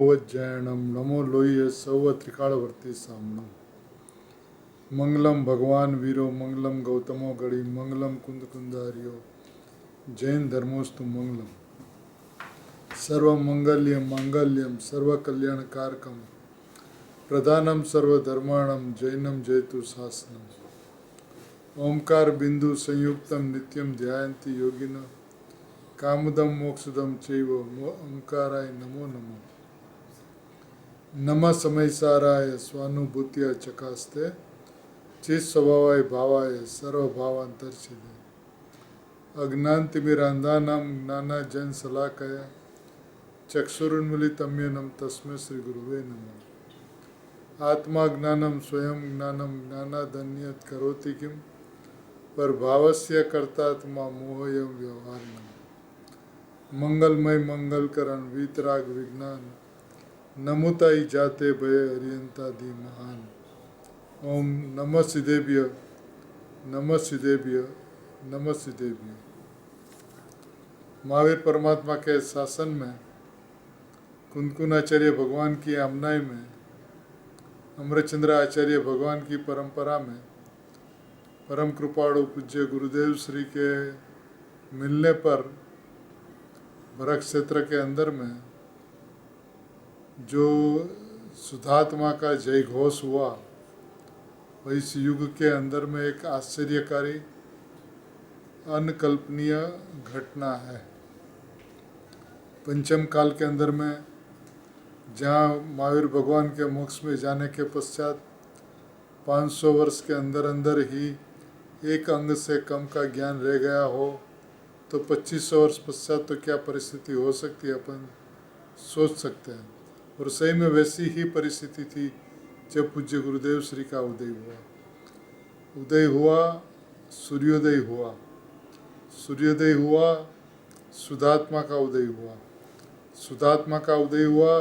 वज्जैनम नमो लोह्य सौव त्रिकालवर्ती सामनम मंगलम भगवान वीरो मंगलम गौतमो गढ़ी मंगलम कुंद कुंदारियो जैन धर्मोस्तु मंगलम सर्वमंगल्यम मांगल्यम सर्वकल्याणकारकम प्रधानम सर्वधर्माणम जैनम जयतु शासनम ओंकार बिंदु संयुक्तम नित्यम ध्यायन्ति योगिना कामदम मोक्षदम चैव ओंकाराय नमो नमः नमः समयसाराय स्वानुभूत्या चकास्ते चित स्वभावाय भावाय सर्वभावांतर्चिदे अज्ञानतिमिरांधानां ज्ञानांजन शलाकया चक्षुरुन्मीलितं तस्मै श्री गुरुवे नमः आत्मा ज्ञानं स्वयं ज्ञानं ज्ञानादन्यत् करोति किं परभावस्य कर्तात्मा मोहयं व्यवहारिणम् मंगलमय मंगलकरण वीतराग विज्ञान नमुताई जाते भय अरियंता दी महान ओम नमः सिद्धेभ्य नमः सिद्धेभ्य नमः सिद्धेभ्य। महावीर परमात्मा के शासन में कुंदकुन आचार्य भगवान की आमनाई में अमृतचंद्र आचार्य भगवान की परंपरा में परम कृपाणु पूज्य गुरुदेव श्री के मिलने पर भरत क्षेत्र के अंदर में जो सुधात्मा का जय घोष हुआ वह इस युग के अंदर में एक आश्चर्यकारी अनकल्पनीय घटना है। पंचम काल के अंदर में जहाँ महावीर भगवान के मोक्ष में जाने के पश्चात 500 वर्ष के अंदर अंदर ही एक अंग से कम का ज्ञान रह गया हो तो 2500 वर्ष पश्चात तो क्या परिस्थिति हो सकती है अपन सोच सकते हैं। और सही में वैसी ही परिस्थिति थी जब पूज्य गुरुदेव श्री का उदय हुआ सूर्योदय हुआ सुधात्मा का उदय हुआ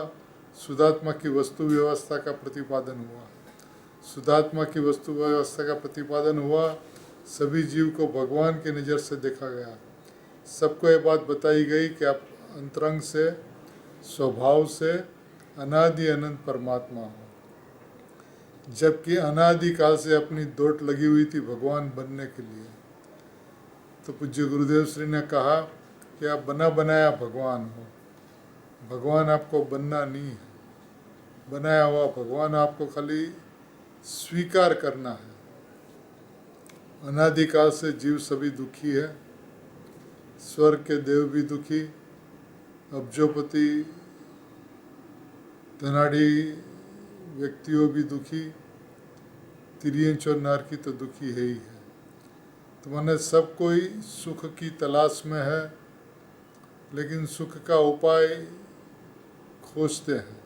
सुधात्मा की वस्तु व्यवस्था का प्रतिपादन हुआ सभी जीव को भगवान की नज़र से देखा गया। सबको ये बात बताई गई कि आप अंतरंग से स्वभाव से अनादि अनंत परमात्मा हो, जबकि अनादि काल से अपनी दौड़ लगी हुई थी भगवान बनने के लिए। तो पूज्य गुरुदेव श्री ने कहा कि आप बना बनाया भगवान हो, भगवान आपको बनना नहीं है, बनाया हुआ भगवान आपको खाली स्वीकार करना है। अनादि काल से जीव सभी दुखी है, स्वर्ग के देव भी दुखी, अब्जोपति धनाढ़ी व्यक्तियों भी दुखी, तिरियंच और नारकी तो दुखी है ही है। तो मैंने सब कोई सुख की तलाश में है, लेकिन सुख का उपाय खोजते हैं,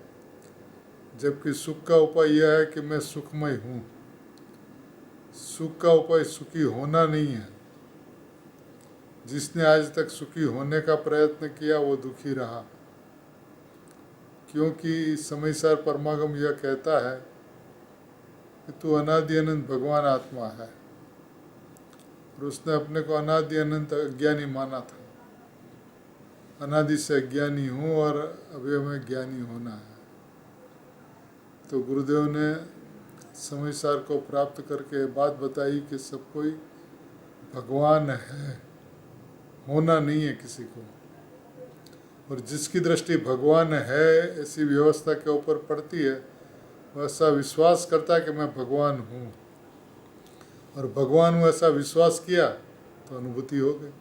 जबकि सुख का उपाय यह है कि मैं सुखमय हूँ। सुख का उपाय सुखी होना नहीं है। जिसने आज तक सुखी होने का प्रयत्न किया वो दुखी रहा, क्योंकि समयसार परमागम यह कहता है कि तू अनादि अनंत भगवान आत्मा है, और उसने अपने को अनादि अनंत अज्ञानी माना था। अनादि से अज्ञानी हूँ और अभी हमें ज्ञानी होना है। तो गुरुदेव ने समयसार को प्राप्त करके बात बताई कि सब कोई भगवान है, होना नहीं है किसी को। और जिसकी दृष्टि भगवान है ऐसी व्यवस्था के ऊपर पड़ती है, वैसा विश्वास करता है कि मैं भगवान हूँ, और भगवान हूँ ऐसा विश्वास किया तो अनुभूति हो गई।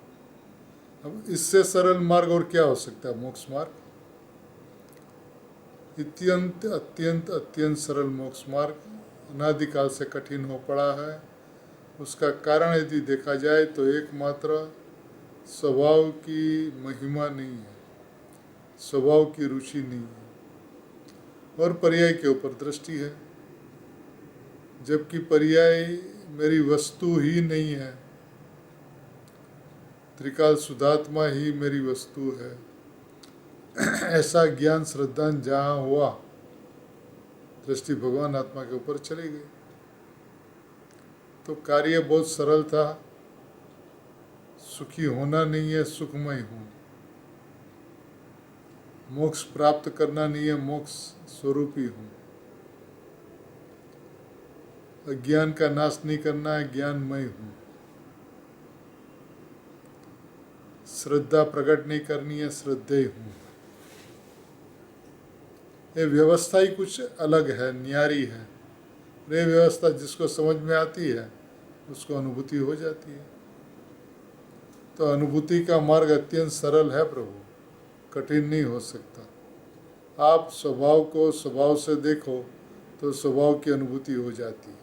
अब इससे सरल मार्ग और क्या हो सकता है? मोक्ष मार्ग, अत्यंत अत्यंत अत्यंत सरल मोक्ष मार्ग अनादिकाल से कठिन हो पड़ा है। उसका कारण यदि देखा जाए तो एकमात्र स्वभाव की महिमा नहीं है, स्वभाव की रुचि नहीं है, और पर्याय के ऊपर दृष्टि है। जबकि पर्याय मेरी वस्तु ही नहीं है, त्रिकाल शुद्धात्मा ही मेरी वस्तु है, ऐसा ज्ञान श्रद्धा जहाँ हुआ, दृष्टि भगवान आत्मा के ऊपर चली गई। तो कार्य बहुत सरल था, सुखी होना नहीं है, सुखमय हूँ। मोक्ष प्राप्त करना नहीं है, मोक्ष स्वरूप ही हूँ। अज्ञान का नाश नहीं करना है, ज्ञानमय हूँ। श्रद्धा प्रकट नहीं करनी है, श्रद्धेय हूँ। ये व्यवस्था ही कुछ अलग है, न्यारी है। ये व्यवस्था जिसको समझ में आती है उसको अनुभूति हो जाती है। तो अनुभूति का मार्ग अत्यंत सरल है प्रभु, कठिन नहीं हो सकता। आप स्वभाव को स्वभाव से देखो तो स्वभाव की अनुभूति हो जाती है।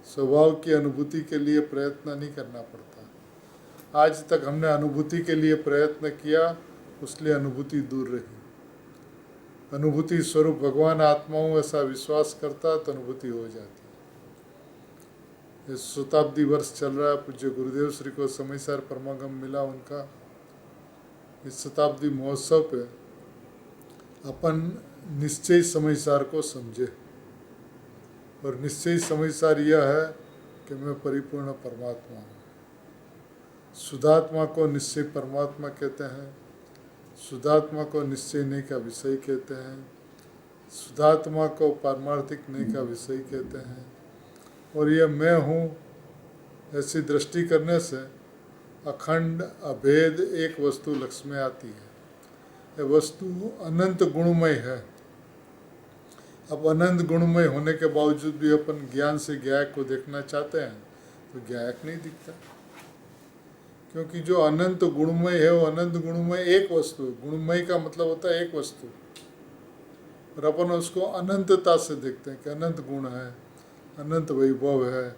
स्वभाव की अनुभूति के लिए प्रयत्न नहीं करना पड़ता। आज तक हमने अनुभूति के लिए प्रयत्न किया, उसलिए अनुभूति दूर रही। अनुभूति स्वरूप भगवान आत्मा हूँ ऐसा विश्वास करता तो अनुभूति हो जाती। ये शताब्दी वर्ष चल रहा है, पूज्य गुरुदेव श्री को समयसार परमागम मिला उनका। इस शताब्दी महोत्सव पे अपन निश्चय समयसार को समझे, और निश्चय समयसार यह है कि मैं परिपूर्ण परमात्मा हूँ। शुद्धात्मा को निश्चय परमात्मा कहते हैं, शुद्धात्मा को निश्चय नहीं का विषय कहते हैं, शुद्धात्मा को पारमार्थिक नहीं का विषय कहते हैं। और यह मैं हूँ ऐसी दृष्टि करने से अखंड अभेद एक वस्तु लक्ष्य में आती है। यह वस्तु अनंत गुणमय है। अब अनंत गुणमय होने के बावजूद भी अपन ज्ञान से ज्ञायक को देखना चाहते हैं तो ज्ञायक नहीं दिखता, क्योंकि जो अनंत गुणमय है वो अनंत गुणमय एक वस्तु है। गुणमय का मतलब होता है एक वस्तु, और अपन उसको अनंतता से देखते हैं कि अनंत गुण है, अनंत वैभव है।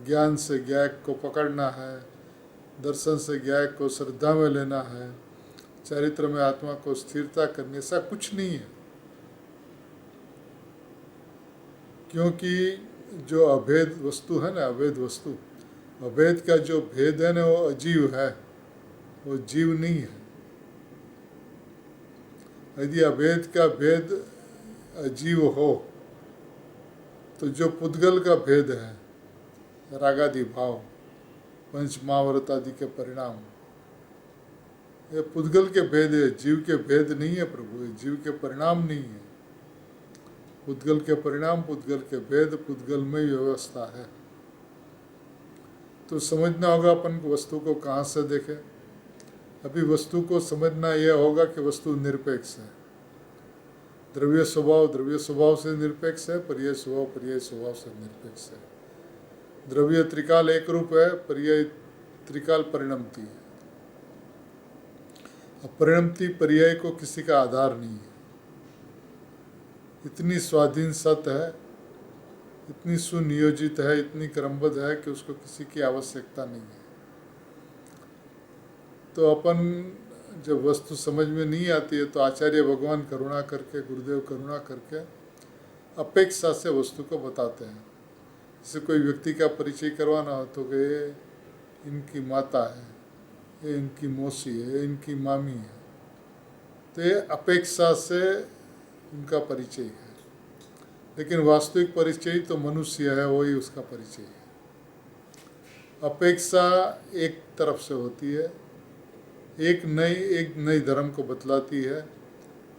ज्ञान से ज्ञायक को पकड़ना है, दर्शन से ज्ञायक को श्रद्धा में लेना है, चरित्र में आत्मा को स्थिरता करनी, ऐसा कुछ नहीं है। क्योंकि जो अभेद वस्तु है ना, अभेद वस्तु, अभेद का जो भेद है ना वो अजीव है, वो जीव नहीं है। यदि अभेद का भेद अजीव हो तो जो पुद्गल का भेद है, रागादि भाव, पंचमावृत आदि के परिणाम, ये पुद्गल के भेद है, जीव के भेद नहीं है प्रभु, ये जीव के परिणाम नहीं है। पुद्गल के परिणाम, पुद्गल के भेद, पुद्गलमय व्यवस्था है। तो समझना होगा अपन को वस्तु को कहाँ से देखें। अभी वस्तु को समझना यह होगा कि वस्तु निरपेक्ष है। द्रव्य स्वभाव से निरपेक्ष है, पर्याय स्वभाव से निरपेक्ष है। द्रव्य त्रिकाल एक रूप है, पर्याय त्रिकाल परिणमती है। अब परिणमती पर्याय को किसी का आधार नहीं है। इतनी स्वाधीन सत है, इतनी सुनियोजित है, इतनी क्रमबद्ध है कि उसको किसी की आवश्यकता नहीं है। तो अपन जब वस्तु समझ में नहीं आती है तो आचार्य भगवान करुणा करके, गुरुदेव करुणा करके अपेक्षा से वस्तु को बताते हैं। जैसे कोई व्यक्ति का परिचय करवाना हो तो कि ये इनकी माता है, ये इनकी मौसी है, ये इनकी मामी है, तो ये अपेक्षा से उनका परिचय है। लेकिन वास्तविक परिचय तो मनुष्य है, वही उसका परिचय है। अपेक्षा एक तरफ से होती है, एक नई धर्म को बतलाती है।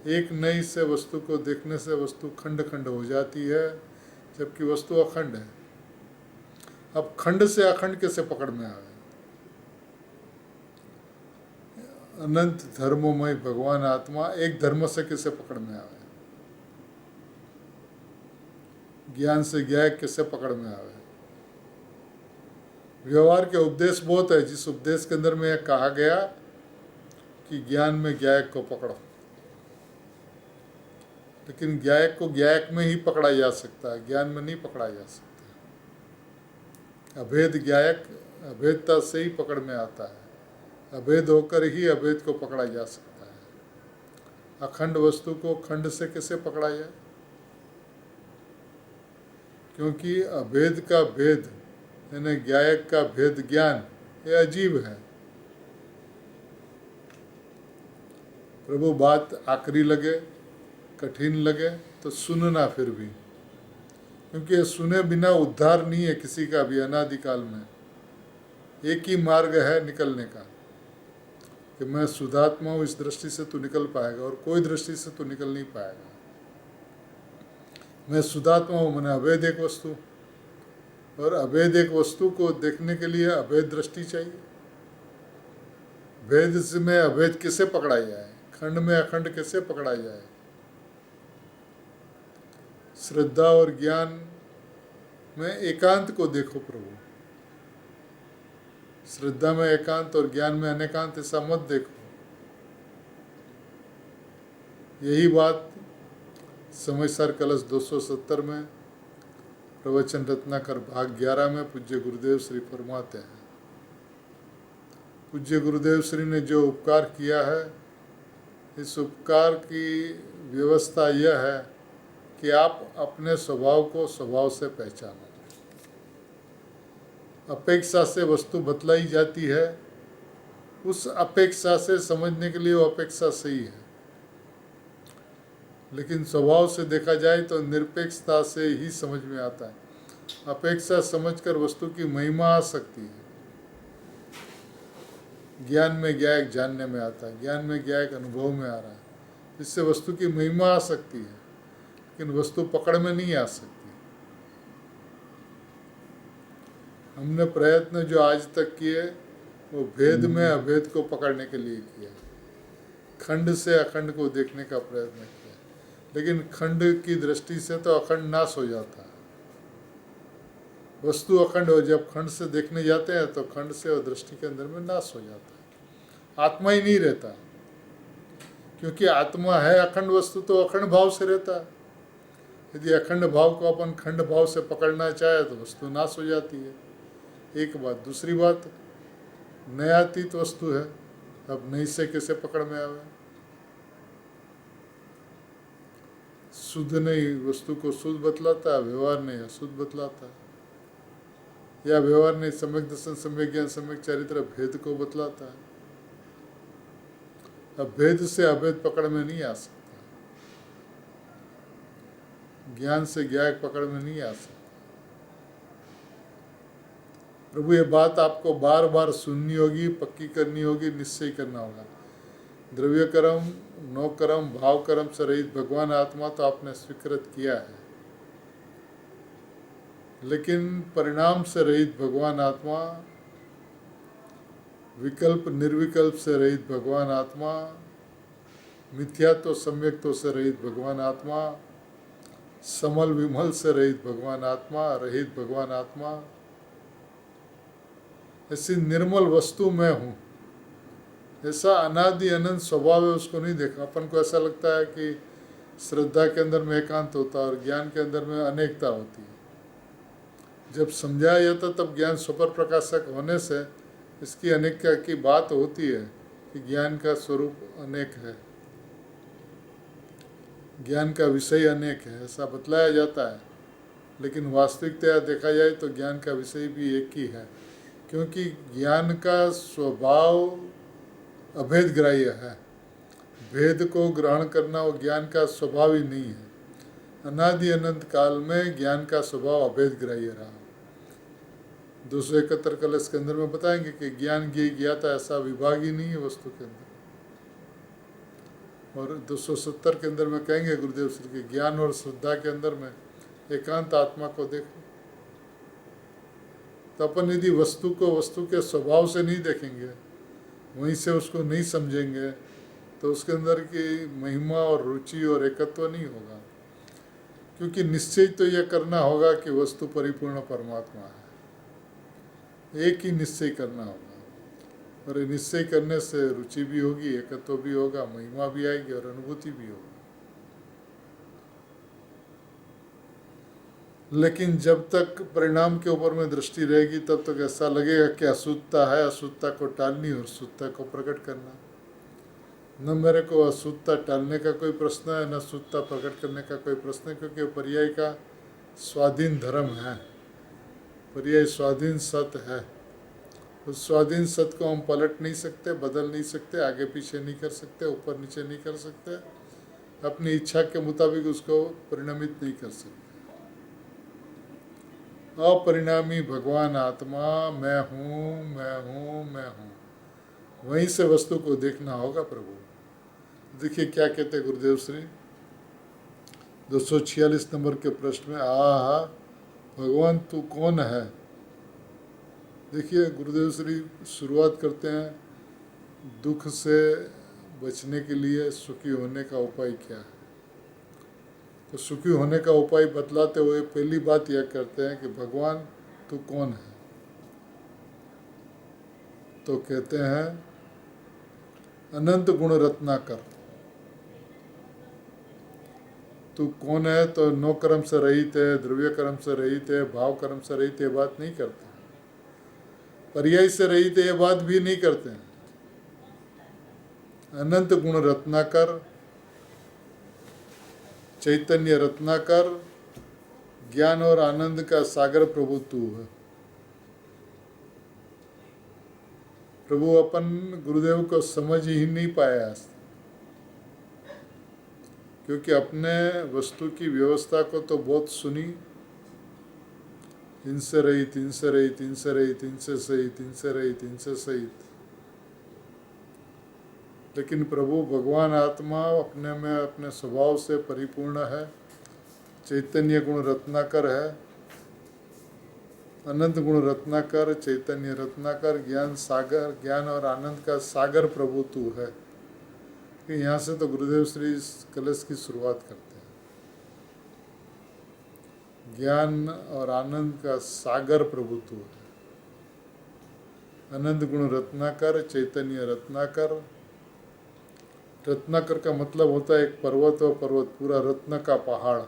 एक नई से वस्तु को देखने से वस्तु खंड खंड हो जाती है, जबकि वस्तु अखंड है। अब खंड से अखंड कैसे पकड़ में आवे? अनंत धर्मोमय भगवान आत्मा एक धर्म से कैसे पकड़ में आवे? ज्ञान से ज्ञायक कैसे पकड़ में आवे? व्यवहार के उपदेश बहुत है, जिस उपदेश के अंदर में यह कहा गया कि ज्ञान में ज्ञायक को पकड़ो, लेकिन ज्ञायक को ज्ञायक में ही पकड़ा जा सकता है, ज्ञान में नहीं पकड़ा जा सकता। अभेद ज्ञायक अभेदता से ही पकड़ में आता है, अभेद होकर ही अभेद को पकड़ा जा सकता है। अखंड वस्तु को खंड से कैसे पकड़ा जाए? क्योंकि अभेद का भेद यानी ज्ञायक का भेद ज्ञान, ये अजीब है। प्रभु बात आखिरी लगे, कठिन लगे तो सुनना फिर भी, क्योंकि सुने बिना उद्धार नहीं है किसी का भी। अनादिकाल में एक ही मार्ग है निकलने का, कि मैं शुद्धात्मा हूँ, इस दृष्टि से तू निकल पाएगा और कोई दृष्टि से तू निकल नहीं पाएगा। मैं शुद्धात्मा हूँ मैंने अभेद एक वस्तु, और अभेद एक वस्तु को देखने के लिए अभेद दृष्टि चाहिए। भेद में अभेद कैसे पकड़ा जाए, खंड में अखंड कैसे पकड़ा जाए। श्रद्धा और ज्ञान में एकांत को देखो प्रभु, श्रद्धा में एकांत और ज्ञान में अनेकांत, ऐसा मत देखो। यही बात समयसार कलश 270 में प्रवचन रत्नाकर भाग 11 में पूज्य गुरुदेव श्री फरमाते हैं। पूज्य गुरुदेव श्री ने जो उपकार किया है, इस उपकार की व्यवस्था यह है कि आप अपने स्वभाव को स्वभाव से पहचानो। अपेक्षा से वस्तु बतलाई जाती है, उस अपेक्षा से समझने के लिए वो अपेक्षा सही है, लेकिन स्वभाव से देखा जाए तो निरपेक्षता से ही समझ में आता है। अपेक्षा समझकर वस्तु की महिमा आ सकती है। ज्ञान में ज्ञायक जानने में आता है, ज्ञान में ज्ञायक अनुभव में आ रहा है, इससे वस्तु की महिमा आ सकती है, लेकिन वस्तु पकड़ में नहीं आ सकती। हमने प्रयत्न जो आज तक किए वो भेद में अभेद को पकड़ने के लिए किया, खंड से अखंड को देखने का प्रयत्न किया, लेकिन खंड की दृष्टि से तो अखंड नाश हो जाता है। वस्तु अखंड हो, जब खंड से देखने जाते हैं तो खंड से और दृष्टि के अंदर में नाश हो जाता है, आत्मा ही नहीं रहता। क्योंकि आत्मा है अखंड वस्तु, तो अखंड भाव से रहता है। यदि अखंड भाव को अपन खंड भाव से पकड़ना चाहे तो वस्तु नाश हो जाती है। एक बात। दूसरी बात, नयातीत वस्तु है, अब नई से कैसे पकड़ में आवे। शुद्ध नहीं वस्तु को शुद्ध बतलाता है, व्यवहार नहीं अशुद्ध बतलाता है, या व्यवहार नहीं सम्यक दर्शन सम्यक ज्ञान सम्यक चरित्र भेद को बतलाता है। अब भेद से अभेद पकड़ में नहीं आ सकता, ज्ञान से ज्ञायक पकड़ में नहीं आ सकता। प्रभु ये बात आपको बार बार सुननी होगी, पक्की करनी होगी, निश्चय करना होगा। द्रव्य कर्म, नो कर्म, भाव कर्म से रहित भगवान आत्मा तो आपने स्वीकृत किया है, लेकिन परिणाम से रहित भगवान आत्मा, विकल्प निर्विकल्प से रहित भगवान आत्मा, मिथ्यात्व सम्यक्त्व से रहित भगवान आत्मा, समल विमल से रहित भगवान आत्मा, रहित भगवान आत्मा, ऐसी निर्मल वस्तु मैं हूँ, ऐसा अनादि अनंत स्वभाव है, उसको नहीं देखा। अपन को ऐसा लगता है कि श्रद्धा के अंदर में एकांत होता है और ज्ञान के अंदर में अनेकता होती है। जब समझाया जाता तब ज्ञान सुपर प्रकाशक होने से इसकी अनेकता की बात होती है कि ज्ञान का स्वरूप अनेक है, ज्ञान का विषय अनेक है, ऐसा बतलाया जाता है। लेकिन वास्तविकता देखा जाए तो ज्ञान का विषय भी एक ही है, क्योंकि ज्ञान का स्वभाव अभेद ग्राह्य है। भेद को ग्रहण करना वो ज्ञान का स्वभाव ही नहीं है। अनादि अनंत काल में ज्ञान का स्वभाव अभेद ग्राह्य रहा। 271 कलश के अंदर में बताएंगे कि ज्ञान ज्ञाता ऐसा विभाग ही नहीं है वस्तु के अंदर। और 270 के अंदर में कहेंगे गुरुदेव श्री के ज्ञान और श्रद्धा के अंदर में एकांत आत्मा को देखो। तो अपन यदि वस्तु को वस्तु के स्वभाव से नहीं देखेंगे, वहीं से उसको नहीं समझेंगे, तो उसके अंदर की महिमा और रुचि और एकत्व नहीं होगा। क्योंकि निश्चय तो यह करना होगा कि वस्तु परिपूर्ण परमात्मा है, एक ही निश्चय करना होगा। और निश्चय करने से रुचि भी होगी, एकत्व भी होगा, महिमा भी आएगी और अनुभूति भी होगी। लेकिन जब तक परिणाम के ऊपर में दृष्टि रहेगी तब तक ऐसा लगेगा कि अशुद्धता है, अशुद्धता को टालनी और शुद्धता को प्रकट करना। न मेरे को अशुद्धता टालने का कोई प्रश्न है, न शुद्धता प्रकट करने का कोई प्रश्न है, क्योंकि पर्याय का स्वाधीन धर्म है, पर्याय स्वाधीन सत्य है। उस स्वाधीन सत्य को हम पलट नहीं सकते, बदल नहीं सकते, आगे पीछे नहीं कर सकते, ऊपर नीचे नहीं कर सकते, अपनी इच्छा के मुताबिक उसको परिणमित नहीं कर सकते। अपरिणामी भगवान आत्मा मैं हूँ, मैं हूँ, मैं हूँ, वहीं से वस्तु को देखना होगा प्रभु। देखिए क्या कहते हैं गुरुदेव श्री 246 नंबर के प्रश्न में, आहा भगवान तू कौन है। देखिए गुरुदेव श्री शुरुआत करते हैं, दुख से बचने के लिए सुखी होने का उपाय क्या है। तो सुखी होने का उपाय बतलाते हुए पहली बात यह करते हैं कि भगवान तू कौन है। तो कहते हैं अनंत गुण रत्नाकर। तू कौन है तो नो कर्म से रहित है, द्रव्य कर्म से रहित है, भाव कर्म से रहित है, बात नहीं करते। पर्याय से रहित है, ये बात भी नहीं करते हैं। अनंत गुण रत्नाकर, चैतन्य रत्नाकर, ज्ञान और आनंद का सागर प्रभु तू है। प्रभु अपन गुरुदेव को समझ ही नहीं पाया, क्योंकि अपने वस्तु की व्यवस्था को तो बहुत सुनी, इनसे रहित, इनसे रहित, इनसे रहित, इनसे सहित, इनसे रहित, इनसे सहित। लेकिन प्रभु भगवान आत्मा अपने में अपने स्वभाव से परिपूर्ण है, चैतन्य गुण रत्नाकर है, अनंत गुण रत्नाकर, चैतन्य रत्नाकर, ज्ञान सागर, ज्ञान और आनंद का सागर प्रभु तू है। कि यहाँ से तो गुरुदेव श्री इस कलश की शुरुआत करते हैं। ज्ञान और आनंद का सागर प्रभु तू है। अनंत गुण रत्नाकर, चैतन्य रत्नाकर। रत्नाकर का मतलब होता है एक पर्वत और पर्वत, पूरा रत्न का पहाड़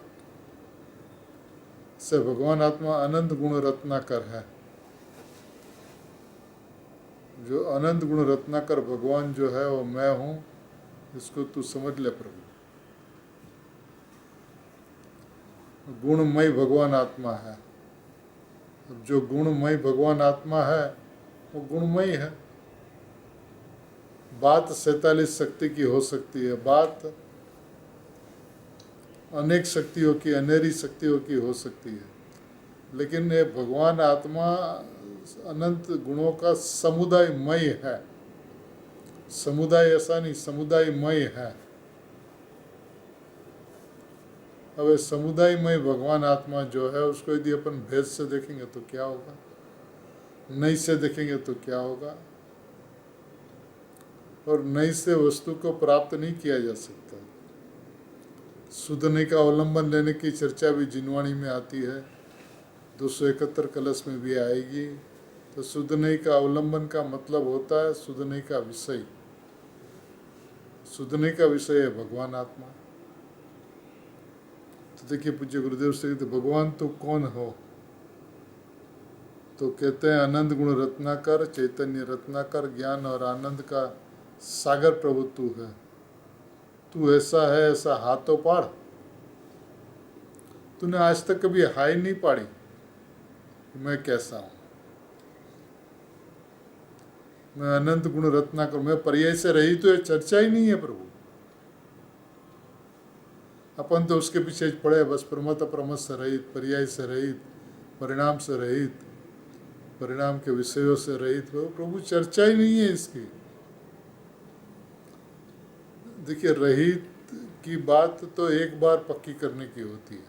से भगवान आत्मा अनंत गुण रत्नाकर है। जो अनंत गुण रत्नाकर भगवान जो है वो मैं हूँ, इसको तू समझ ले प्रभु। गुणमय भगवान आत्मा है। जो गुणमय भगवान आत्मा है वो गुणमय है। बात 47 शक्ति की हो सकती है, बात अनेक शक्तियों की, अनेरी शक्तियों की हो सकती है, लेकिन ये भगवान आत्मा अनंत गुणों का समुदायमय है। समुदाय ऐसा नहीं, समुदायमय है। अब समुदायमय भगवान आत्मा जो है उसको यदि अपन भेद से देखेंगे तो क्या होगा, नहीं से देखेंगे तो क्या होगा। और नहीं से वस्तु को प्राप्त नहीं किया जा सकता। शुद्ध नहीं का अवलंबन लेने की चर्चा भी जिनवाणी में आती है, 271 कलश में भी आएगी। तो शुद्ध नहीं का अवलंबन का मतलब होता है शुद्ध नहीं का विषय। शुद्ध नहीं का विषय है भगवान आत्मा। तो देखिए पूज्य गुरुदेव से कहते भगवान तो कौन हो, तो कहते हैं अनंत गुण रत्नाकर, चैतन्य रत्नाकर, ज्ञान और आनंद का सागर प्रभु तू है। तू ऐसा है, ऐसा हाथों पाड़। तूने आज तक कभी हाई नहीं पाड़ी कि मैं कैसा हूं। मैं अनंत गुण रत्नाकर, मैं पर्याय से रही तो ये चर्चा ही नहीं है प्रभु। अपन तो उसके पीछे पड़े बस, प्रमत प्रमत से रहित, पर्याय से रहित, परिणाम से रहित, परिणाम के विषयों से रहित। प्रभु चर्चा ही नहीं है इसकी। देखिए रहित की बात तो एक बार पक्की करने की होती है,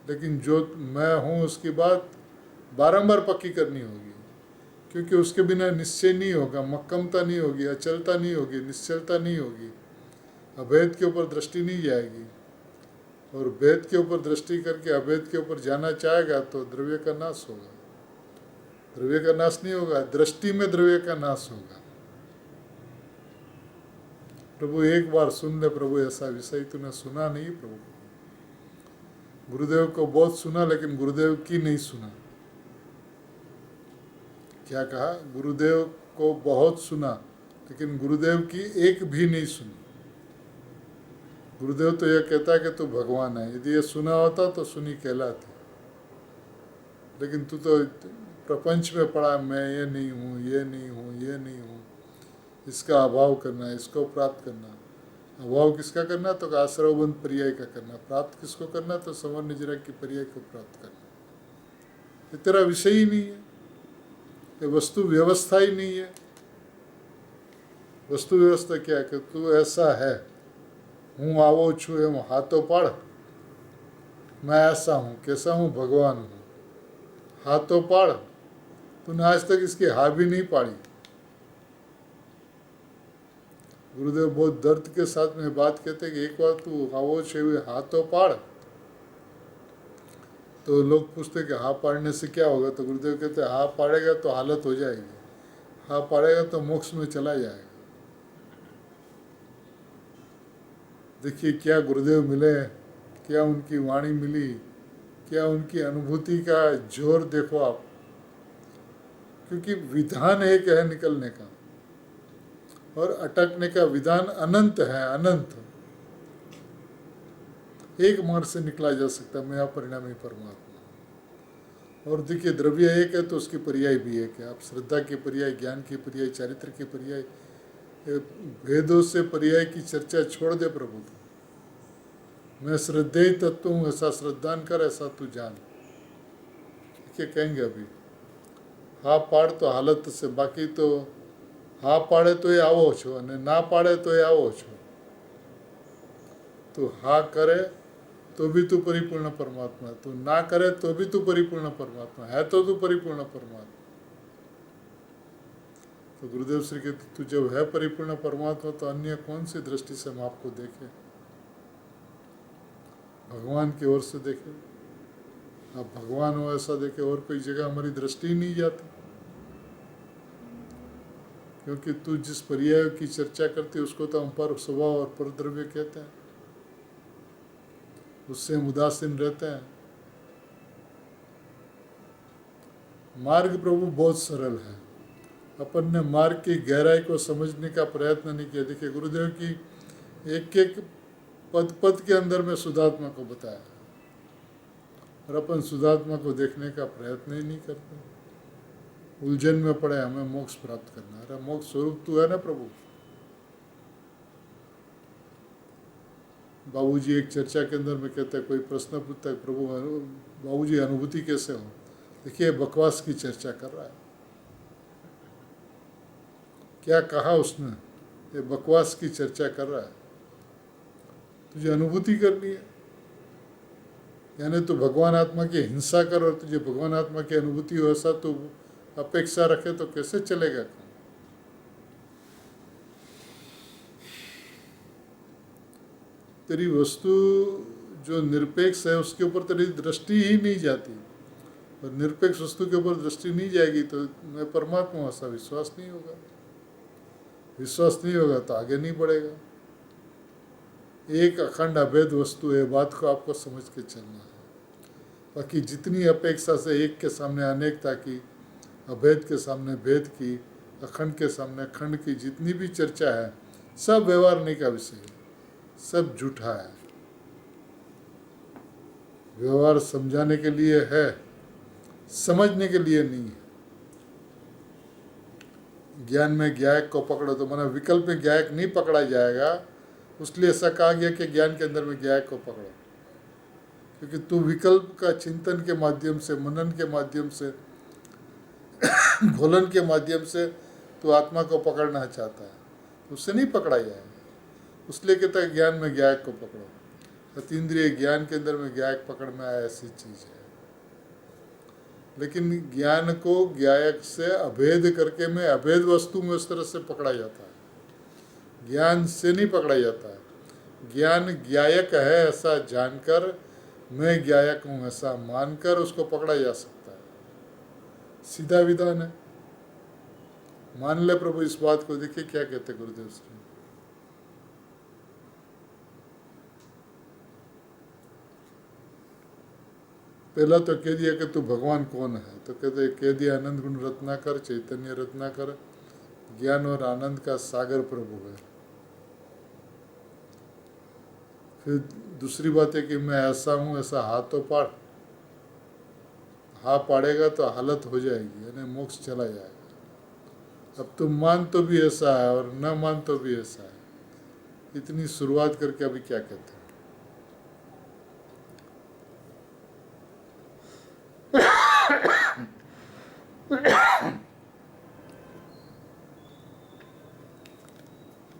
लेकिन जो मैं हूँ उसकी बात बारंबार पक्की करनी होगी, क्योंकि उसके बिना निश्चय नहीं होगा, मक्कमता नहीं होगी, अचलता नहीं होगी, निश्चलता नहीं होगी, अभेद के ऊपर दृष्टि नहीं जाएगी। और भेद के ऊपर दृष्टि करके अभेद के ऊपर जाना चाहेगा तो द्रव्य का नाश होगा। द्रव्य का नाश नहीं होगा, दृष्टि में द्रव्य का नाश होगा। प्रभु एक बार सुन ले प्रभु, ऐसा विषय तूने सुना नहीं प्रभु। गुरुदेव को बहुत सुना लेकिन गुरुदेव की नहीं सुना। क्या कहा, गुरुदेव को बहुत सुना लेकिन गुरुदेव की एक भी नहीं सुनी। गुरुदेव तो यह कहता है कि तू भगवान है, यदि ये सुना होता तो सुनी कहलाती, लेकिन तू तो प्रपंच में पड़ा, मैं ये नहीं हूँ, ये नहीं हूँ, ये नहीं हूँ, इसका अभाव करना, इसको प्राप्त करना। अभाव किसका करना, तो आश्रवबंध पर्याय का करना। प्राप्त किसको करना, तो समर निजरा की पर्याय को प्राप्त करना। ये तेरा विषय ही नहीं है, ये वस्तु व्यवस्था ही नहीं है। वस्तु व्यवस्था क्या है कि तू ऐसा है, हूँ आवो छू एम हाथों पाड़, मैं ऐसा हूँ, कैसा हूँ, भगवान हूँ, हाथों पाड़। तूने आज तक इसकी हा भी नहीं पाड़ी। गुरुदेव बहुत दर्द के साथ में बात कहते कि एक बार तू आवो छू हाथों पाड़। तो लोग पूछते कि हाँ पाड़ने से क्या होगा, तो गुरुदेव कहते हैं हाँ पाड़ेगा तो हालत हो जाएगी, हाँ पाड़ेगा तो मोक्ष में चला जाएगा। देखिए क्या गुरुदेव मिले, क्या उनकी वाणी मिली, क्या उनकी अनुभूति का जोर देखो आप। क्योंकि विधान एक है निकलने का, और अटकने का विधान अनंत है, अनंत। एक मार्ग से निकला जा सकता है, मैं अपरिणामी परमात्मा। और देखिए द्रव्य एक है तो उसकी पर्याय भी एक है। आप श्रद्धा के पर्याय, ज्ञान के पर्याय, चारित्र के पर्याय, भेदों से पर्याय की चर्चा छोड़ दे प्रभु। मैं श्रद्धेय तत्व हूँ, ऐसा श्रद्धान कर, ऐसा तू जान। क्या कहेंगे अभी, हाँ पाड़ तो हालत से, बाकी तो हाँ पाड़े तो ये आवो छो, અને ना पाड़े तो ये आवो छो। तो हाँ करे तो भी तू परिपूर्ण परमात्मा, तू ना करे तो भी तू परिपूर्ण परमात्मा है, तो तू परिपूर्ण परमात्मा। तो गुरुदेव श्री कहते तू जब है परिपूर्ण परमात्मा तो अन्य कौन सी दृष्टि से हम आपको देखें। भगवान की ओर से देखें, आप भगवान हो ऐसा देखे, और कोई जगह हमारी दृष्टि ही नहीं जाती। क्योंकि तू जिस पर्याय की चर्चा करती है उसको तो हम पर स्वभाव और परद्रव्य कहते हैं, उससे हम उदासीन रहते हैं। मार्ग प्रभु बहुत सरल है, अपन ने मार्ग की गहराई को समझने का प्रयत्न नहीं किया। देखिए गुरुदेव की एक एक पद पद के अंदर में शुद्धात्मा को बताया, और अपन शुद्धात्मा को देखने का प्रयत्न ही नहीं करते। उलझन में पड़े हमें मोक्ष प्राप्त करना। अरे मोक्ष स्वरूप तू है ना प्रभु। बाबूजी एक चर्चा के अंदर में कहते हैं, कोई प्रश्न पूछता है प्रभु बाबूजी अनुभूति कैसे हो। देखिए बकवास की चर्चा कर रहा है, क्या कहा उसने, ये बकवास की चर्चा कर रहा है। तुझे अनुभूति करनी है, यानी तू भगवान आत्मा की हिंसा कर और तुझे भगवान आत्मा की अनुभूति हो, ऐसा तू अपेक्षा रखे तो कैसे चलेगा। तेरी वस्तु जो निरपेक्ष है उसके ऊपर तेरी दृष्टि ही नहीं जाती, और निरपेक्ष वस्तु के ऊपर दृष्टि नहीं जाएगी तो मैं परमात्मा हूँ ऐसा विश्वास नहीं होगा। विश्वास नहीं होगा तो आगे नहीं बढ़ेगा। एक अखंड अभेद वस्तु है, बात को आपको समझ के चलना है। बाकी जितनी अपेक्षा से एक के सामने अनेकता की, अभेद के सामने भेद की, अखंड के सामने खंड की जितनी भी चर्चा है, सब व्यवहार नहीं का विषय है, सब झूठा है। व्यवहार समझाने के लिए है, समझने के लिए नहीं है। ज्ञान में ज्ञायक को पकड़ो तो माना विकल्प में ज्ञायक नहीं पकड़ा जाएगा, उसलिए ऐसा कहा गया कि ज्ञान के अंदर में ज्ञायक को पकड़ो। क्योंकि तू विकल्प का चिंतन के माध्यम से, मनन के माध्यम से, घोलन के माध्यम से तू आत्मा को पकड़ना चाहता है, उससे नहीं पकड़ा जाएगा। उसलिए कहता है ज्ञान में ज्ञायक को पकड़ो। अतीन्द्रिय ज्ञान के अंदर में ज्ञायक पकड़ में आया, ऐसी चीज़ है। लेकिन ज्ञान को ज्ञायक से अभेद करके मैं अभेद वस्तु में उस तरह से पकड़ा जाता है, ज्ञान से नहीं पकड़ा जाता है। ज्ञान ज्ञायक है ऐसा जानकर, मैं ज्ञायक हूँ ऐसा मानकर उसको पकड़ा जा सकता है। सीधा विधान है, मान ले प्रभु इस बात को। देखिए क्या कहते गुरुदेव श्री, पहला तो कह दिया कि तू भगवान कौन है, तो कहते कह दिया आनंद गुण रत्नाकर, चैतन्य रत्नाकर, ज्ञान और आनंद का सागर प्रभु है। फिर दूसरी बात है कि मैं ऐसा हूँ ऐसा हाथों पाड़, हाँ पाड़ेगा तो हालत हो जाएगी, यानी मोक्ष चला जाएगा। अब तुम मान तो भी ऐसा है और न मान तो भी ऐसा है। इतनी शुरुआत करके अभी क्या कहते हैं।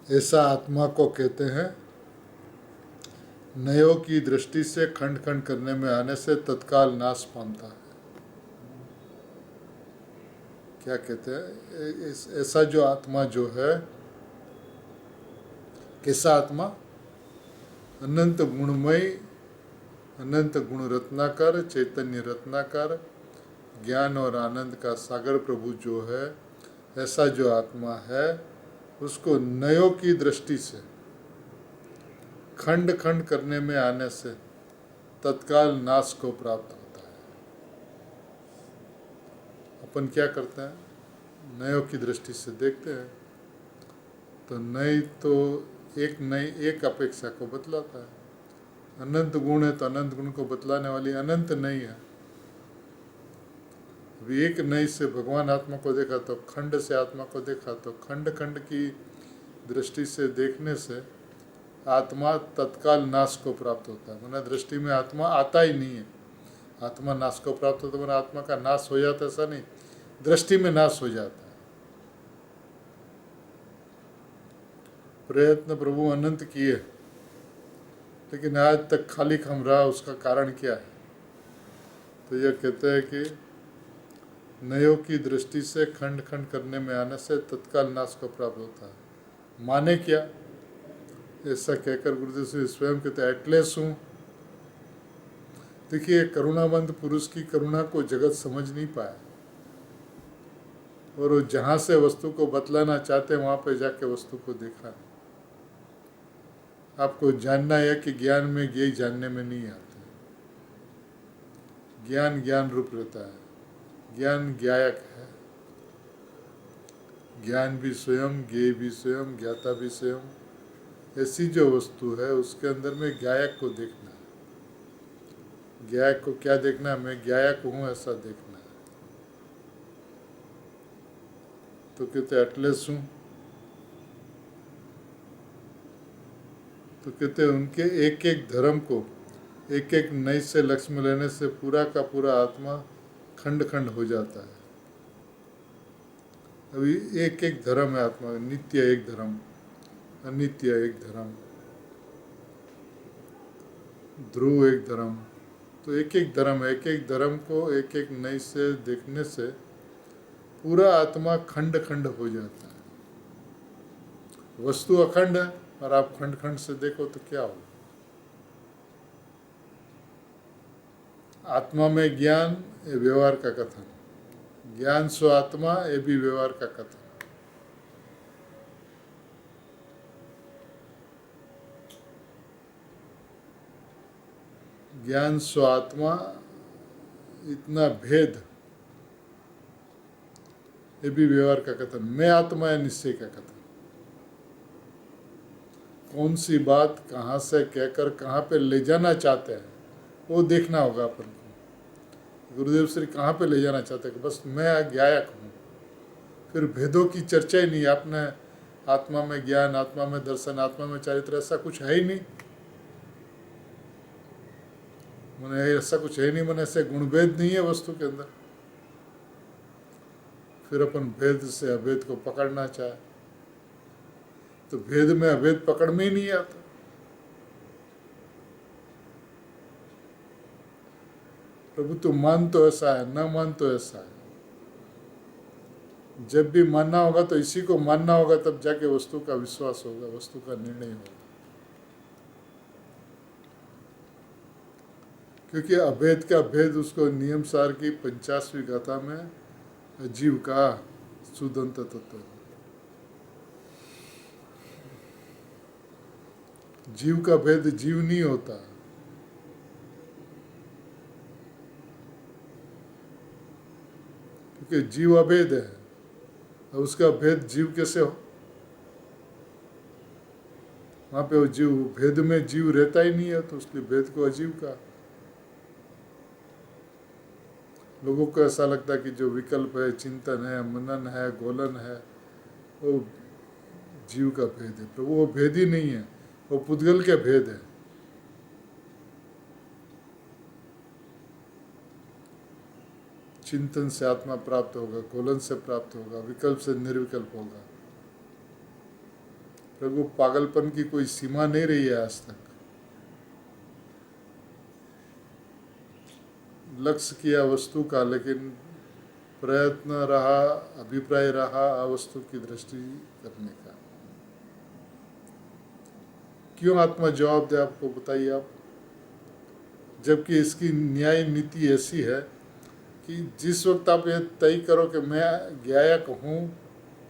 ऐसा आत्मा को कहते हैं नयों की दृष्टि से खंड खंड करने में आने से तत्काल नाश पाता है। क्या कहते हैं? ऐसा जो आत्मा जो है, कैसा आत्मा? अनंत गुणमय, अनंत गुण रत्नाकर, चैतन्य रत्नाकर, ज्ञान और आनंद का सागर प्रभु जो है, ऐसा जो आत्मा है, उसको नयों की दृष्टि से खंड खंड करने में आने से तत्काल नाश को प्राप्त होता है। अपन क्या करते हैं? नयों की दृष्टि से देखते हैं तो नई तो एक अपेक्षा को बतलाता है। अनंत गुण है तो अनंत गुण को बतलाने वाली अनंत नहीं है। अभी एक नई से भगवान आत्मा को देखा तो खंड से आत्मा को देखा तो खंड खंड की दृष्टि से देखने से आत्मा तत्काल नाश को प्राप्त होता है। मना दृष्टि में आत्मा आता ही नहीं है। आत्मा नाश को प्राप्त होता है, मना आत्मा का नाश हो जाता है, ऐसा नहीं, दृष्टि में नाश हो जाता है। प्रयत्न प्रभु अनंत किए, लेकिन आज तक खाली खम रहा, उसका कारण क्या है? तो यह कहते हैं कि नयों की दृष्टि से खंड खंड करने में आने से तत्काल नाश को प्राप्त होता है। माने क्या? ऐसा कहकर गुरुदेव से स्वयं कहते हैं एटलेस हूँ। देखिए, करुणावंत पुरुष की करुणा को जगत समझ नहीं पाया, और वो जहाँ से वस्तु को बतलाना चाहते हैं वहाँ पे जाके वस्तु को देखा। आपको जानना है कि ज्ञान में ज्ञेय जानने में नहीं आते। ज्ञान ज्ञान रूप रहता है, ज्ञान ज्ञायक है। ज्ञान भी स्वयं, ज्ञेय भी स्वयं, ज्ञाता भी स्वयं। ऐसी जो वस्तु है उसके अंदर में ज्ञायक को देखना है। ज्ञायक को क्या देखना है? मैं ज्ञायक हूँ, ऐसा देखना है। तो कहते एटलेस हूँ, तो कहते उनके एक एक धर्म को एक एक नई से लक्ष्य लेने से पूरा का पूरा आत्मा खंड खंड हो जाता है। अभी एक एक धर्म है आत्मा, नित्य एक धर्म, अनित्य एक धर्म, ध्रुव एक धर्म। तो एक एक धर्म है, एक एक धर्म को एक एक नई से देखने से पूरा आत्मा खंड खंड हो जाता है। वस्तु अखंड है और आप खंड खंड से देखो तो क्या हो? आत्मा में ज्ञान, ये व्यवहार का कथन। ज्ञान स्व आत्मा, ये भी व्यवहार का कथन। ज्ञान स्व आत्मा, इतना भेद, ये भी व्यवहार का कथन। मैं आत्मा है, निश्चय का कथन। कौन सी बात कहाँ से कहकर कहाँ पे ले जाना चाहते हैं वो देखना होगा अपन को। गुरुदेव श्री कहाँ पे ले जाना चाहते हैं? बस मैं ज्ञायक हूँ, फिर भेदों की चर्चा ही नहीं। आपने आत्मा में ज्ञान, आत्मा में दर्शन, आत्मा में चारित्र, ऐसा कुछ है ही नहीं। मैंने ऐसा कुछ है ही नहीं, मैंने ऐसे गुणभेद नहीं है वस्तु के अंदर। फिर अपन भेद से अभेद को पकड़ना चाहे तो भेद में अभेद पकड़ में ही नहीं आता। प्रभु तो मान तो ऐसा है, ना मान तो ऐसा है। जब भी मानना होगा तो इसी को मानना होगा, तब जाके वस्तु का विश्वास होगा, वस्तु का निर्णय होगा। क्योंकि अभेद का भेद उसको नियम सार की 50वीं गाथा में अजीव का सुदंत तत्व। जीव का भेद जीव नहीं होता, क्योंकि जीव अभेद है। और उसका भेद जीव कैसे हो? वहाँ पे वो जीव, भेद में जीव रहता ही नहीं है, तो उसके भेद को अजीव का। लोगों को ऐसा लगता है कि जो विकल्प है, चिंतन है, मनन है, गोलन है, वो जीव का भेद है। तो वो भेद ही नहीं है, वो पुद्गल के भेद है। चिंतन से आत्मा प्राप्त होगा, गोलन से प्राप्त होगा, विकल्प से निर्विकल्प होगा। प्रभु पागलपन की कोई सीमा नहीं रही है आज तक। लक्ष्य किया वस्तु का, लेकिन प्रयत्न रहा, अभिप्राय रहा वस्तु की दृष्टि करने का। क्यों आत्मा जवाब दे आपको, बताइए आप। जबकि इसकी न्याय नीति ऐसी है कि जिस वक्त आप ये तय करो कि मैं ज्ञायक हूँ,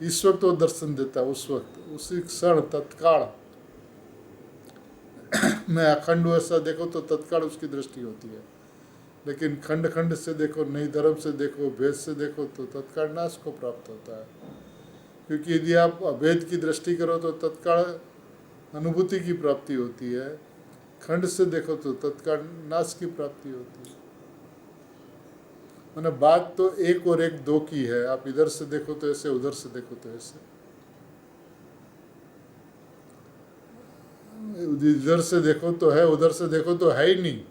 इस वक्त वो दर्शन देता है, उस वक्त, उसी क्षण, तत्काल। मैं अखंड ऐसा देखो तो तत्काल उसकी दृष्टि होती है, लेकिन खंड खंड से देखो, नई धर्म से देखो, भेद से देखो तो तत्काल नाश को प्राप्त होता है। क्योंकि यदि आप अभेद की दृष्टि करो तो तत्काल अनुभूति की प्राप्ति होती है, खंड से देखो तो तत्काल नाश की प्राप्ति होती है। मैंने बात तो एक और एक दो की है। आप इधर से देखो तो ऐसे, उधर से देखो तो ऐसे। इधर से देखो तो है, उधर से देखो तो है ही नहीं।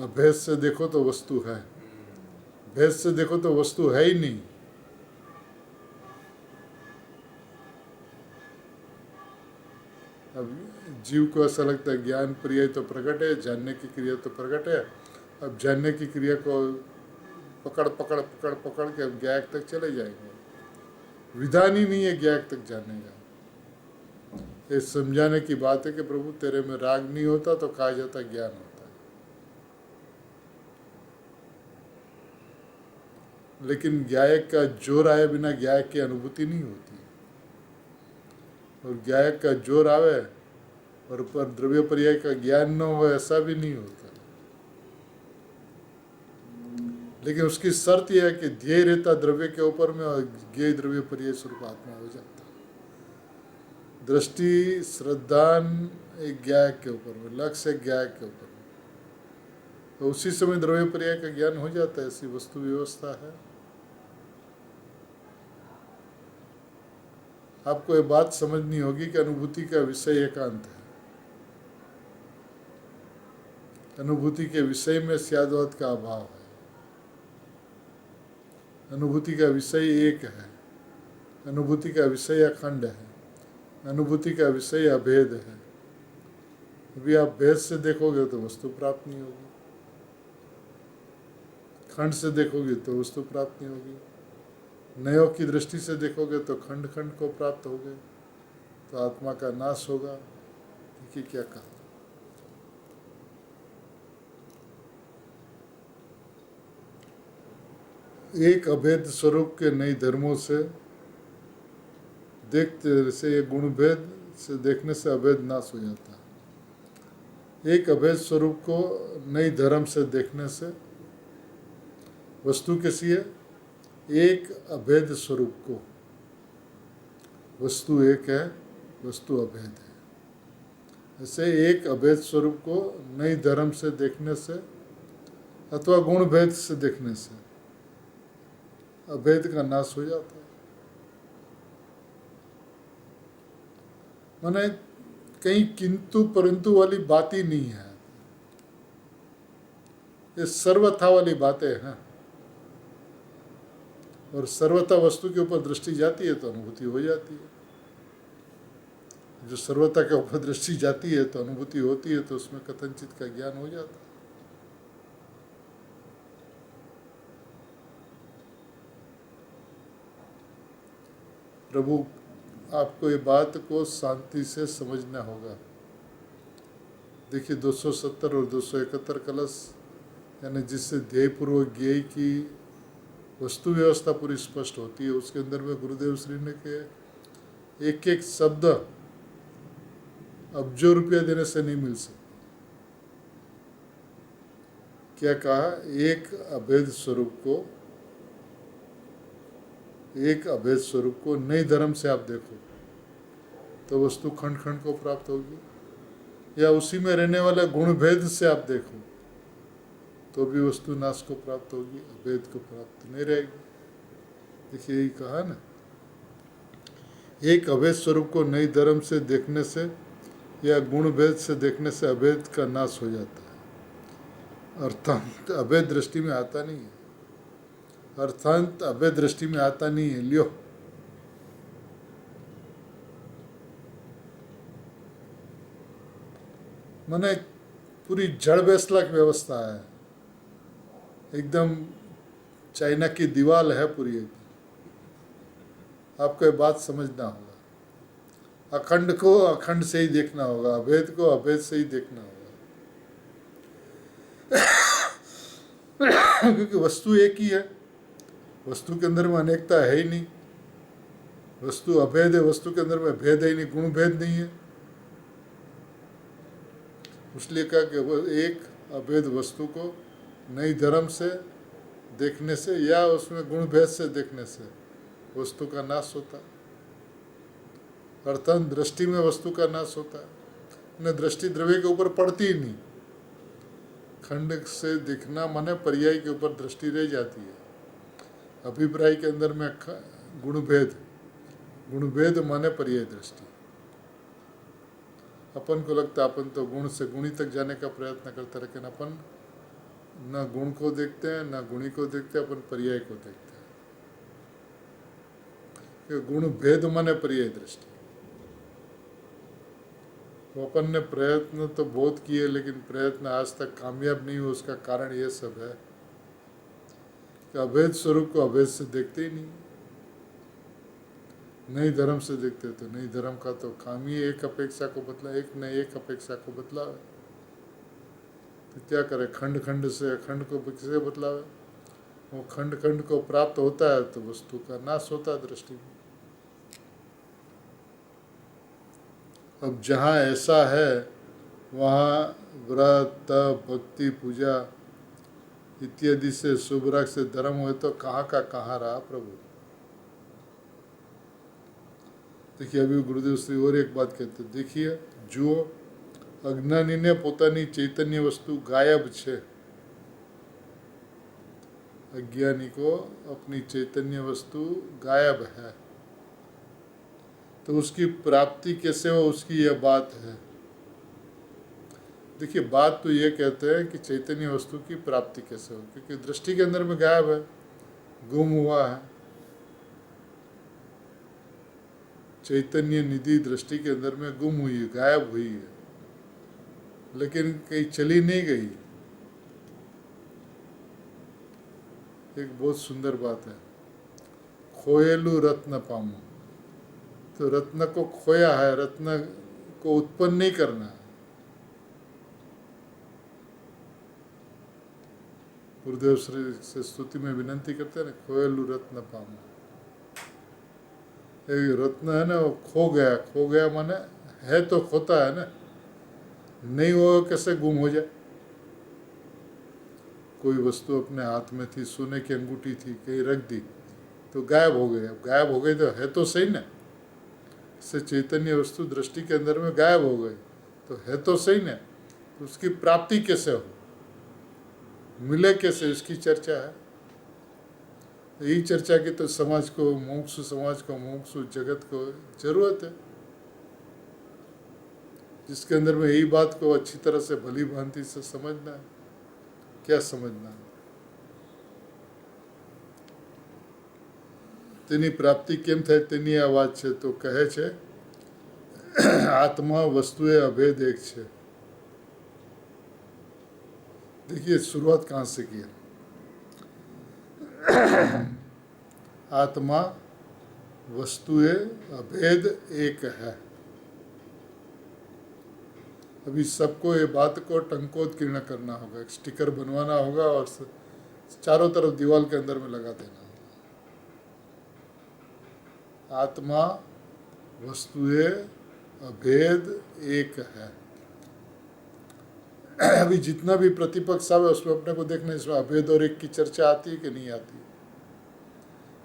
भेद से देखो तो वस्तु है, भेद से देखो तो वस्तु है ही नहीं। अब जीव को ऐसा लगता है ज्ञान प्रिय तो प्रकट है, जानने की क्रिया तो प्रकट है। अब जानने की क्रिया को पकड़ पकड़ पकड़ पकड़ के अब ज्ञायक तक चले जाएंगे। विधान ही नहीं है ज्ञायक तक जाने का। ये समझाने की बात है कि प्रभु तेरे में राग नहीं होता तो कहा जाता ज्ञान होता है। लेकिन ज्ञायक का जोर आए बिना ज्ञायक की अनुभूति नहीं होती, और ज्ञायक का जोर आवे और पर द्रव्य पर्याय का ज्ञान न हो, ऐसा भी नहीं होता। लेकिन उसकी शर्त यह है कि ध्येय रहता द्रव्य के ऊपर में और ज्ञेय द्रव्य पर्याय स्वरूप आत्मा हो जाता। दृष्टि श्रद्धान एक ज्ञायक के ऊपर में, लक्ष्य एक ज्ञायक के ऊपर में, तो उसी समय द्रव्य पर्याय का ज्ञान हो जाता है। ऐसी वस्तु व्यवस्था है। आपको ये बात समझनी होगी कि अनुभूति का विषय एकांत है। अनुभूति के विषय में स्याद्वाद का अभाव है। अनुभूति का विषय एक है, अनुभूति का विषय अखंड है, अनुभूति का विषय अभेद है। अभी आप भेद से देखोगे तो वस्तु प्राप्त नहीं होगी, खंड से देखोगे तो वस्तु प्राप्त नहीं होगी, नयों की दृष्टि से देखोगे तो खंड खंड को प्राप्त होगे, तो आत्मा का नाश होगा। देखिए क्या कहा, एक अभेद स्वरूप के नई धर्मों से देखते से ये गुण भेद से देखने से अभेद नाश हो जाता है। एक अभेद स्वरूप को नई धर्म से देखने से वस्तु कैसी है, एक अभेद स्वरूप को, वस्तु एक है, वस्तु अभेद है। ऐसे एक अभेद स्वरूप को नई धर्म से देखने से अथवा गुण भेद से देखने से अभेद का नाश हो जाता है। माने कहीं किंतु परंतु वाली बात ही नहीं है, ये सर्वथा वाली बातें हैं। और सर्वथा वस्तु के ऊपर दृष्टि जाती है तो अनुभूति हो जाती है। जो सर्वथा के ऊपर दृष्टि जाती है तो अनुभूति होती है, तो उसमें कथनचित का ज्ञान हो जाता है। प्रभु आपको ये बात को शांति से समझना होगा। देखिए 270 और 271 कलश, यानी जिससे ध्येयपूर्वक ज्ञेय की वस्तु व्यवस्था पूरी स्पष्ट होती है, उसके अंदर में गुरुदेव श्री ने के एक एक शब्द अब्जो रुपया देने से नहीं मिल सकता। क्या कहा, एक अभेद स्वरूप को, एक अभेद स्वरूप को नई धर्म से आप देखो तो वस्तु खंड खंड को प्राप्त होगी, या उसी में रहने वाले गुण भेद से आप देखो तो भी वस्तु नाश को प्राप्त होगी, अभेद को प्राप्त नहीं रहेगी। देखिए यही कहा ना, एक अभेद स्वरूप को नई धर्म से देखने से या गुण भेद से देखने से अभेद का नाश हो जाता है। अर्थात अभेद दृष्टि में आता नहीं है, अर्थात अभेद दृष्टि में आता नहीं है। लियो माने पूरी जड़ बेसलक व्यवस्था है, एकदम चाइना की दीवार है पूरी एकदम। आपको ये बात समझना होगा, अखंड को अखंड से ही देखना होगा, अभेद को अभेद से ही देखना होगा। क्योंकि वस्तु एक ही है, वस्तु के अंदर में अनेकता है ही नहीं, वस्तु अभेद है, वस्तु के अंदर में भेद है ही नहीं, गुण भेद नहीं है। इसलिए कहा कि वो एक अभेद वस्तु को नई धर्म से देखने से या उसमें गुण भेद से देखने से वस्तु का नाश होता है, अर्थात दृष्टि में वस्तु का नाश होता है। न दृष्टि द्रव्य के ऊपर पड़ती ही नहीं, खंड से दिखना माने पर्याय के ऊपर दृष्टि रह जाती है। अभिप्राय के अंदर में गुणभेद, गुणभेद माने पर्याय दृष्टि। अपन को लगता है अपन तो गुण से गुणी तक जाने का प्रयत्न करते, लेकिन अपन न गुण को देखते हैं न गुणी को देखते हैं, अपन पर्याय को देखते हैं। कि गुण भेद माने पर्याय दृष्टि। तो अपन ने प्रयत्न तो बहुत किए, लेकिन प्रयत्न आज तक कामयाब नहीं हुआ। उसका कारण ये सब है कि अभेद स्वरूप को अभेद से देखते ही नहीं, नई धर्म से देखते। तो नई धर्म का तो काम ही एक अपेक्षा को बदला, एक न एक अपेक्षा को बदलावे। तो क्या करे, खंड खंड से अखंड को किसे बदलावे? वो खंड खंड को प्राप्त होता है तो वस्तु का नाश होता है दृष्टि में। अब जहाँ ऐसा है वहाँ व्रत तप भक्ति पूजा इत्यादि से शुभ रख से धर्म हुए तो कहाँ का कहाँ रहा प्रभु। देखिए अभी गुरुदेव श्री और एक बात कहते, देखिए जो अज्ञानी ने પોતાની चैतन्य वस्तु गायब છે, अज्ञानी को अपनी चैतन्य वस्तु गायब है, तो उसकी प्राप्ति कैसे हो, उसकी यह बात है। देखिए बात तो ये कहते हैं कि चैतन्य वस्तु की प्राप्ति कैसे हो, क्योंकि दृष्टि के अंदर में गायब है, गुम हुआ है। चैतन्य निधि दृष्टि के अंदर में गुम हुई है, गायब हुई है, लेकिन कहीं चली नहीं गई। एक बहुत सुंदर बात है, खोएलू रत्न पामू। तो रत्न को खोया है, रत्न को उत्पन्न नहीं करना है। गुरुदेव श्री से स्तुति में विनंती करते हैं ना, खोएलू रत्न पामू। ये रत्न है ना, वो खो गया। खो गया माने है तो खोता है ना, नहीं वो कैसे गुम हो जाए। कोई वस्तु अपने हाथ में थी, सोने की अंगूठी थी, कहीं रख दी तो गायब हो गई। अब गायब हो गई तो है तो सही ना, इससे चैतन्य वस्तु दृष्टि के अंदर में गायब हो गई तो है तो सही ना, तो उसकी प्राप्ति कैसे हो, मिले कैसे, इसकी चर्चा है। यही चर्चा की तो समाज को, मुमुक्षु समाज को, मुमुक्षु जगत को जरूरत है, जिसके अंदर में यही बात को अच्छी तरह से भली भांति से समझना है। क्या समझना है? તેની પ્રાપ્તિ કેમ થાય તેની આ વાત છે। તો કહે છે આત્મા વસ્તુએ અભેદ એક છે। देखिए शुरुआत कहाँ से की है। आत्मा वस्तुए अभेद एक है। अभी सबको ये बात को टंकोत्कीर्ण करना होगा, एक स्टिकर बनवाना होगा और चारों तरफ दीवार के अंदर में लगा देना। आत्मा वस्तुए अभेद एक है। अभी जितना भी प्रतिपक्ष आवे उसमें अपने को देखना, इसमें अभेद और एक की चर्चा आती है कि नहीं आती।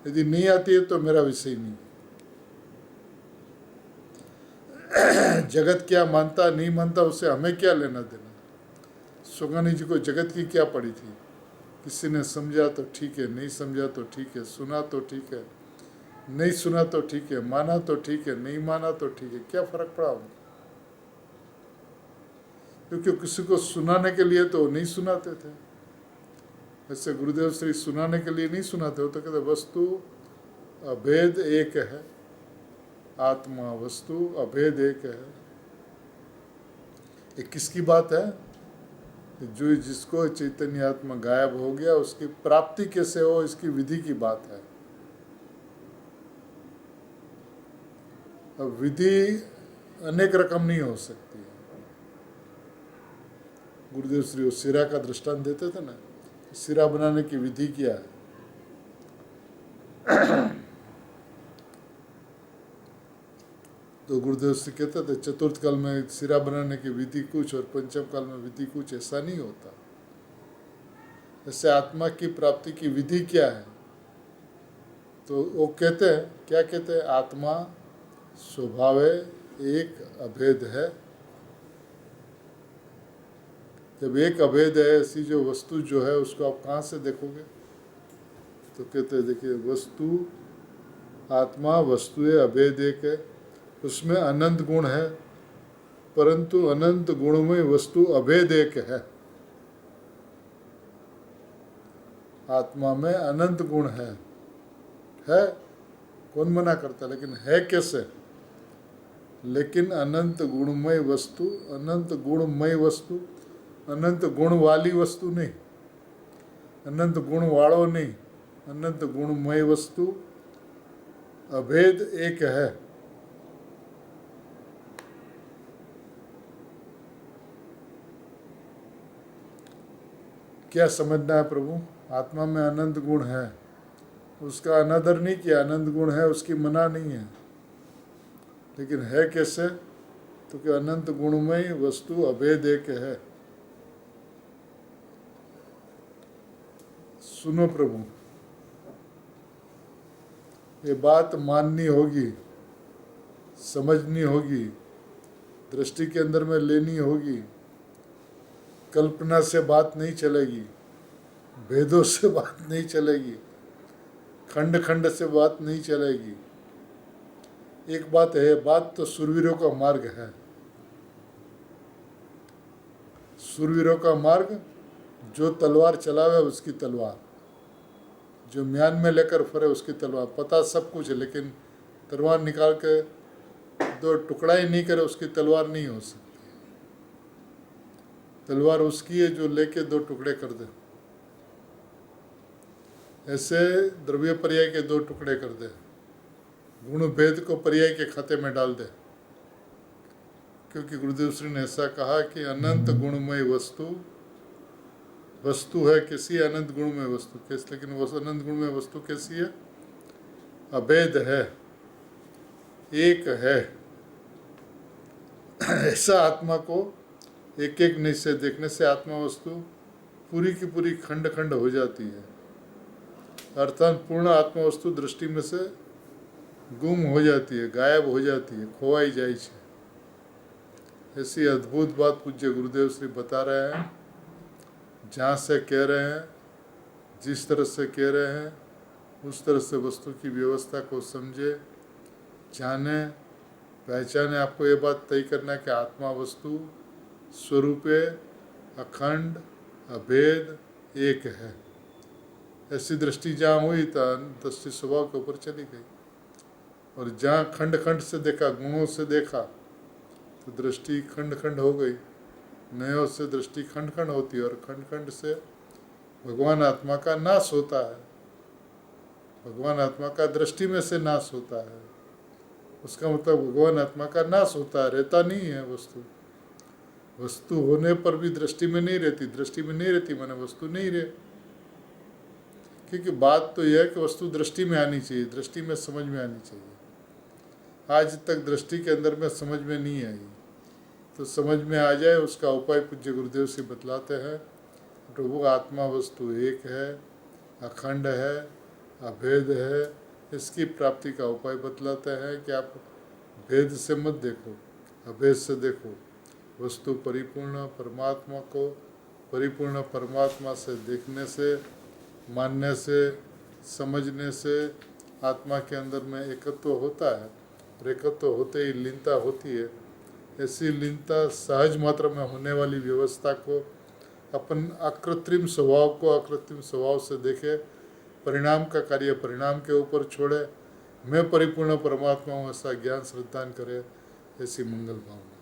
यदि नहीं आती है तो मेरा विषय नहीं। जगत क्या मानता नहीं मानता उससे हमें क्या लेना देना। सुगानी जी को जगत की क्या पड़ी थी, किसी ने समझा तो ठीक है, नहीं समझा तो ठीक है, सुना तो ठीक है, नहीं सुना तो ठीक है, माना तो ठीक है, नहीं माना तो ठीक है, क्या फर्क पड़ा उनको। क्योंकि किसी को सुनाने के लिए तो नहीं सुनाते थे। वैसे गुरुदेव श्री सुनाने के लिए नहीं सुनाते हो, तो कहते वस्तु अभेद एक है। आत्मा वस्तु अभेद एक है। ये किसकी बात है? जो जिसको चैतन्य आत्मा गायब हो गया उसकी प्राप्ति कैसे हो, इसकी विधि की बात है। अब विधि अनेक रकम नहीं हो सकती है। गुरुदेव श्री उस सिरा का दृष्टांत देते थे ना, सिरा बनाने की विधि क्या है। तो गुरुदेव श्री कहते थे चतुर्थ काल में सिरा बनाने की विधि कुछ और पंचम काल में विधि कुछ, ऐसा नहीं होता। ऐसे आत्मा की प्राप्ति की विधि क्या है? तो वो कहते हैं, क्या कहते हैं? आत्मा स्वभावे एक अभेद है। जब एक अभेद है, ऐसी जो वस्तु जो है उसको आप कहाँ से देखोगे? तो कहते हैं देखिए, वस्तु आत्मा वस्तु है, अभेद एक है, उसमें अनंत गुण है, परंतु अनंत गुण में वस्तु अभेद एक है। आत्मा में अनंत गुण है कौन मना करता, लेकिन है कैसे? लेकिन अनंत गुणमय वस्तु, अनंत गुणमय वस्तु, अनंत गुण वाली वस्तु नहीं, अनंत गुण वालों नहीं, अनंत गुणमय वस्तु अभेद एक है। क्या समझना है प्रभु? आत्मा में अनंत गुण है, उसका अनादर नहीं किया, अनंत गुण है उसकी मना नहीं है, लेकिन है कैसे? तो कि अनंत गुणमय वस्तु अभेद एक है। सुनो प्रभु, ये बात माननी होगी, समझनी होगी, दृष्टि के अंदर में लेनी होगी। कल्पना से बात नहीं चलेगी, भेदों से बात नहीं चलेगी, खंड खंड से बात नहीं चलेगी। एक बात है, बात तो सुरवीरों का मार्ग है। सुरवीरों का मार्ग, जो तलवार चलावे उसकी तलवार, जो म्यान में लेकर फरे उसकी तलवार। पता सब कुछ है, लेकिन तलवार निकाल के दो टुकड़ा ही नहीं करे उसकी तलवार नहीं हो सकती। तलवार उसकी है जो लेके दो टुकड़े कर दे। ऐसे द्रव्य पर्याय के दो टुकड़े कर दे, गुण भेद को पर्याय के खाते में डाल दे। क्योंकि गुरुदेव श्री ने ऐसा कहा कि अनंत गुणमय वस्तु वस्तु है कैसी? अनंत गुणमय वस्तु कैसी? लेकिन वो अनंत गुणमय वस्तु कैसी है? अभेद है, एक है। ऐसा आत्मा को एक एक निश्चय देखने से आत्मा वस्तु पूरी की पूरी खंड खंड हो जाती है, अर्थात पूर्ण आत्मा वस्तु दृष्टि में से गुम हो जाती है, गायब हो जाती है, खोवाई जाए। ऐसी अद्भुत बात पूज्य गुरुदेव श्री बता रहे हैं। जहाँ से कह रहे हैं, जिस तरह से कह रहे हैं, उस तरह से वस्तु की व्यवस्था को समझे, जाने, पहचाने। आपको ये बात तय करना है कि आत्मा वस्तु स्वरूपे अखंड अभेद एक है। ऐसी दृष्टि जहाँ हुई तो दृष्टि स्वभाव के ऊपर चली गई, और जहाँ खंड खंड से देखा, गुणों से देखा, तो दृष्टि खंड खंड हो गई। नयों से दृष्टि खंड खंड होती है, और खंड खंड से भगवान आत्मा का नाश होता है। भगवान आत्मा का दृष्टि में से नाश होता है। उसका मतलब भगवान आत्मा का नाश होता है, रहता नहीं है वस्तु। वस्तु होने पर भी दृष्टि में नहीं रहती, दृष्टि में नहीं रहती माने वस्तु नहीं रहे। क्योंकि बात तो यह है कि वस्तु दृष्टि में आनी चाहिए, दृष्टि में समझ में आनी चाहिए। आज तक दृष्टि के अंदर में समझ में नहीं आई, तो समझ में आ जाए उसका उपाय पूज्य गुरुदेव से बतलाते हैं। प्रभु आत्मा वस्तु एक है, अखंड है, अभेद है। इसकी प्राप्ति का उपाय बतलाते हैं कि आप भेद से मत देखो, अभेद से देखो। वस्तु परिपूर्ण परमात्मा को परिपूर्ण परमात्मा से देखने से, मानने से, समझने से आत्मा के अंदर में एकत्व होता है, और एकत्व होते ही लीनता होती है। ऐसी लीनता सहज मात्र में होने वाली व्यवस्था को अपन अकृत्रिम स्वभाव को अकृत्रिम स्वभाव से देखे, परिणाम का कार्य परिणाम के ऊपर छोड़े, मैं परिपूर्ण परमात्मा हूँ ऐसा ज्ञान श्रद्धान करे। ऐसी मंगल भावना।